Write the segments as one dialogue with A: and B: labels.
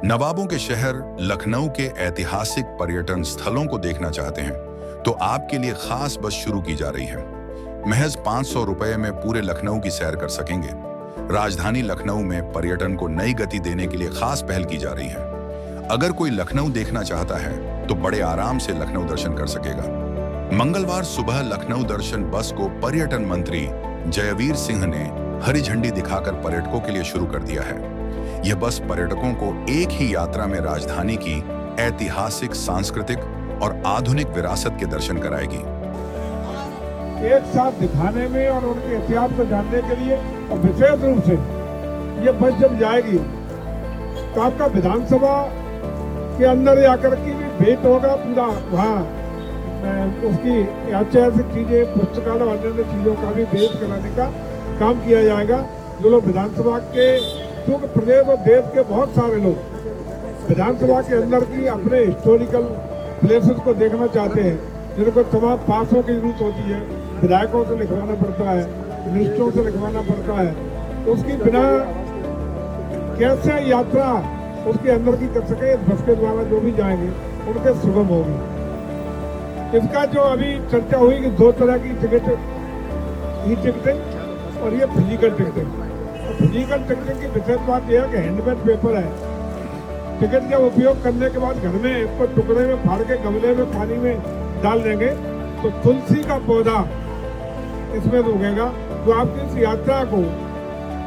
A: नवाबों के शहर लखनऊ के ऐतिहासिक पर्यटन स्थलों को देखना चाहते हैं तो आपके लिए खास बस शुरू की जा रही है। महज 500 रुपए में पूरे लखनऊ की सैर कर सकेंगे। राजधानी लखनऊ में पर्यटन को नई गति देने के लिए खास पहल की जा रही है। अगर कोई लखनऊ देखना चाहता है तो बड़े आराम से लखनऊ दर्शन कर सकेगा। मंगलवार सुबह लखनऊ दर्शन बस को पर्यटन मंत्री जयवीर सिंह ने हरी झंडी दिखाकर पर्यटकों के लिए शुरू कर दिया है। यह बस पर्यटकों को एक ही यात्रा में राजधानी की ऐतिहासिक, सांस्कृतिक और आधुनिक विरासत के दर्शन कराएगी।
B: एक साथ दिखाने में और उनके इतिहास को जानने के लिए, और विशेष रूप से ये बस जब जाएगी तो आपका विधानसभा के अंदर जाकर की भी भेंट होगा। पूरा वहाँ उसकी ऐतिहासिक चीजें, पुस्तकालय और अन्य चीजों का भी भेंट कराने का काम किया जाएगा। जो लोग विधानसभा के, क्योंकि प्रदेश और देश के बहुत सारे लोग विधानसभा के अंदर की अपने हिस्टोरिकल प्लेसेस को देखना चाहते हैं, जिनको तमाम पासों की जरूरत होती है, विधायकों से लिखवाना पड़ता है, मिनिस्टरों से लिखवाना पड़ता है, तो उसकी बिना कैसे यात्रा उसके अंदर की कर सके, इस बस के द्वारा जो भी जाएंगे उनके सुगम होगी। इसका जो अभी चर्चा हुई कि 2 तरह की टिकट, ई टिकटें और ये फिजिकल टिकटें। फिजिकल टिकटिंग की विशेष बात यह है कि हैंडमेड पेपर है। टिकट का उपयोग करने के बाद घर में इसको टुकड़े में फाड़ के गमले में पानी में डाल देंगे तो तुलसी का पौधा इसमें उगेगा, जो आपकी इस यात्रा को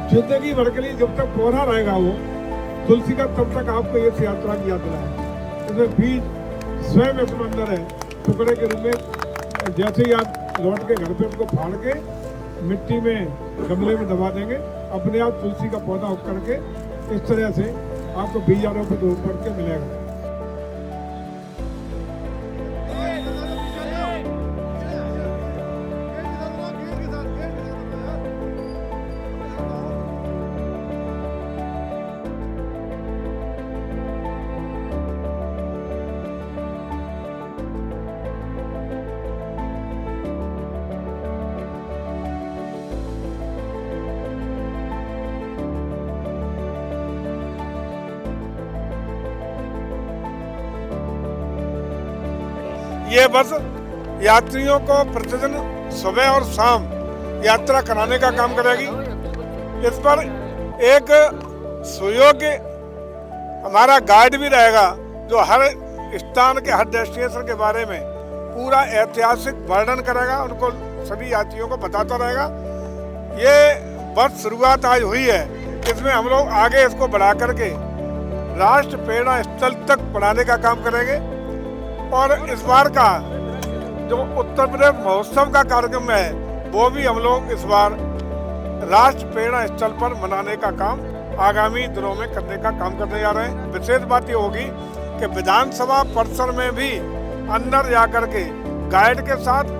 B: जिंदगी भर के लिए जब तक पौधा रहेगा वो तुलसी का, तब तक आपको इस यात्रा की याद दिलाएगा। इसमें बीज स्वयं इसमें अंदर है, टुकड़े के रूप में। जैसे ही आप लौट के घर पे उसको फाड़ के मिट्टी में, गमले में दबा देंगे, अपने आप तुलसी का पौधा उग करके इस तरह से आपको बीजारों पर दूर पड़ के मिलेगा। ये बस यात्रियों को प्रतिदिन सुबह और शाम यात्रा कराने का काम करेगी। इस पर एक सुयोग्य हमारा गाइड भी रहेगा, जो हर स्थान के, हर डेस्टिनेशन के बारे में पूरा ऐतिहासिक वर्णन करेगा, उनको सभी यात्रियों को बताता रहेगा। ये बस शुरुआत आज हुई है, इसमें हम लोग आगे इसको बढ़ा करके राष्ट्र प्रेरणा स्थल तक बढ़ाने का काम करेंगे। और इस बार का जो उत्तर प्रदेश महोत्सव का कार्यक्रम है, वो भी हम लोग इस बार राष्ट्र प्रेरणा स्थल पर मनाने का काम आगामी दिनों में करने का काम करने जा रहे हैं। विशेष बात ये होगी कि विधानसभा परिसर में भी अंदर जाकर के गाइड के साथ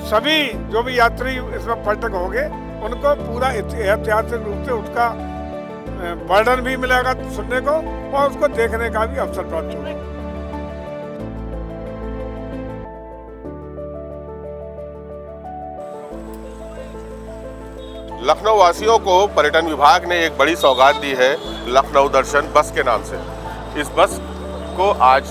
B: सभी जो भी यात्री इसमें पर्यटक होंगे उनको पूरा ऐतिहासिक रूप से उसका वर्णन भी मिलेगा सुनने को, और उसको देखने का भी अवसर प्राप्त होगा।
C: लखनऊ वासियों को पर्यटन विभाग ने एक बड़ी सौगात दी है लखनऊ दर्शन बस के नाम से। इस बस को आज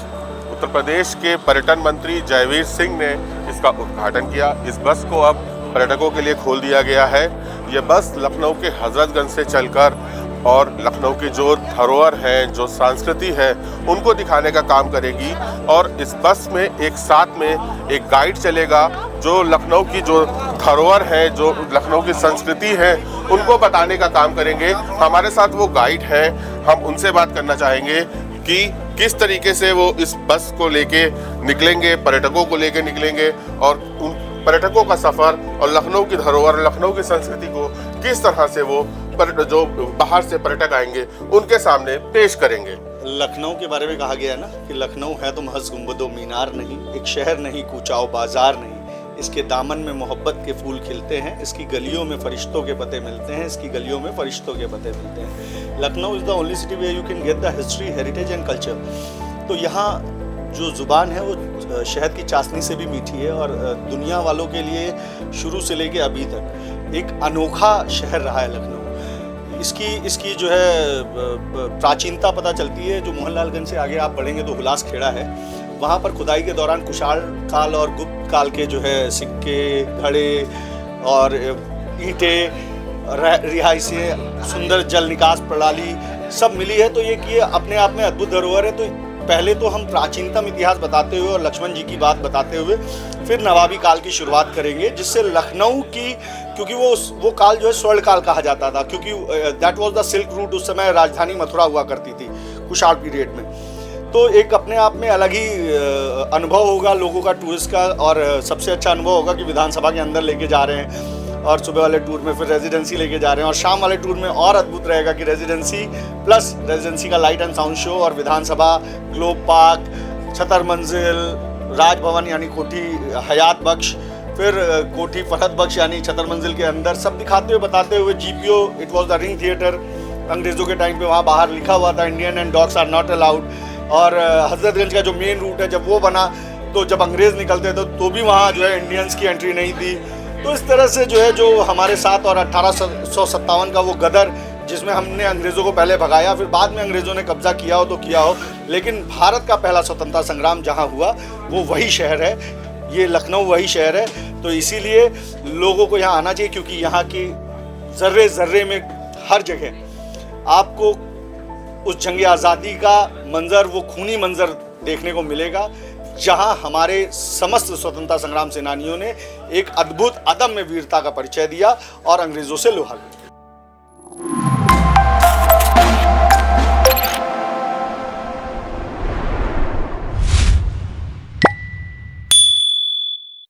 C: उत्तर प्रदेश के पर्यटन मंत्री जयवीर सिंह ने इसका उद्घाटन किया। इस बस को अब पर्यटकों के लिए खोल दिया गया है। ये बस लखनऊ के हजरतगंज से चलकर और लखनऊ की जो धरोहर है, जो संस्कृति है, उनको दिखाने का काम करेगी। और इस बस में एक साथ में एक गाइड चलेगा, जो लखनऊ की जो धरोहर है, जो लखनऊ की संस्कृति है, उनको बताने का काम करेंगे। हमारे साथ वो गाइड हैं, हम उनसे बात करना चाहेंगे कि किस तरीके से वो इस बस को लेके निकलेंगे, पर्यटकों को लेके निकलेंगे, और उन पर्यटकों का सफ़र और लखनऊ की धरोहर, लखनऊ की संस्कृति को किस तरह से वो जो बाहर से पर्यटक आएंगे उनके सामने पेश करेंगे।
D: लखनऊ के बारे में कहा गया है ना कि लखनऊ है तो महज गुंबदो मीनार नहीं, एक शहर नहीं, कूचाओ बाजार नहीं। इसके दामन में मोहब्बत के फूल खिलते हैं, इसकी गलियों में फरिश्तों के पते मिलते हैं, इसकी गलियों में फरिश्तों के पते मिलते हैं। Lucknow is the only city where you can get the history, heritage and culture. तो यहाँ जो ज़ुबान है वो शहद की चाशनी से भी मीठी है, और दुनिया वालों के लिए शुरू से लेके अभी तक एक अनोखा शहर रहा है लखनऊ। इसकी जो है प्राचीनता पता चलती है। जो मोहनलालगंज से आगे आप बढ़ेंगे तो हुलास खेड़ा है, वहाँ पर खुदाई के दौरान कुशाण काल और गुप्त काल के जो है सिक्के, घड़े और ईंटें, रिहायशें, सुंदर जल निकास प्रणाली सब मिली है। तो ये अपने आप में अद्भुत धरोहर है। तो पहले तो हम प्राचीनतम इतिहास बताते हुए और लक्ष्मण जी की बात बताते हुए फिर नवाबी काल की शुरुआत करेंगे, जिससे लखनऊ की, क्योंकि वो काल जो है स्वर्ण काल कहा जाता था, क्योंकि that was the silk route. उस समय राजधानी मथुरा हुआ करती थी कुशाण पीरियड में। तो एक अपने आप में अलग ही अनुभव होगा लोगों का टूरिस्ट का, और सबसे अच्छा अनुभव होगा कि विधानसभा के अंदर लेके जा रहे हैं, और सुबह वाले टूर में फिर रेजिडेंसी लेके जा रहे हैं, और शाम वाले टूर में और अद्भुत रहेगा कि रेजिडेंसी प्लस रेजिडेंसी का लाइट एंड साउंड शो, और विधानसभा, ग्लोब पार्क, छतर मंजिल, राजभवन यानी कोठी हयात बख्श, फिर कोठी फरहत बख्श यानी छतर मंजिल के अंदर, सब दिखाते हुए बताते हुए। GPO it was the ring theatre, अंग्रेज़ों के टाइम पे वहाँ बाहर लिखा हुआ था Indian and dogs are not allowed. और हजरतगंज का जो मेन रूट है, जब वो बना तो जब अंग्रेज़ निकलते थे तो भी वहाँ जो है इंडियंस की एंट्री नहीं थी। तो इस तरह से जो है जो हमारे साथ, और 1857 का वो गदर जिसमें हमने अंग्रेज़ों को पहले भगाया, फिर बाद में अंग्रेज़ों ने कब्जा किया हो तो किया हो, लेकिन भारत का पहला स्वतंत्रता संग्राम जहाँ हुआ वो वही शहर है, ये लखनऊ वही शहर है। तो इसीलिए लोगों को यहाँ आना चाहिए, क्योंकि यहाँ की ज़र्रे ज़र्रे में हर जगह आपको उस जंग आज़ादी का मंज़र, वो खूनी मंज़र देखने को मिलेगा, जहां हमारे समस्त स्वतंत्रता संग्राम सेनानियों ने एक अद्भुत अदम्य वीरता का परिचय दिया और अंग्रेज़ों से लोहा लिया।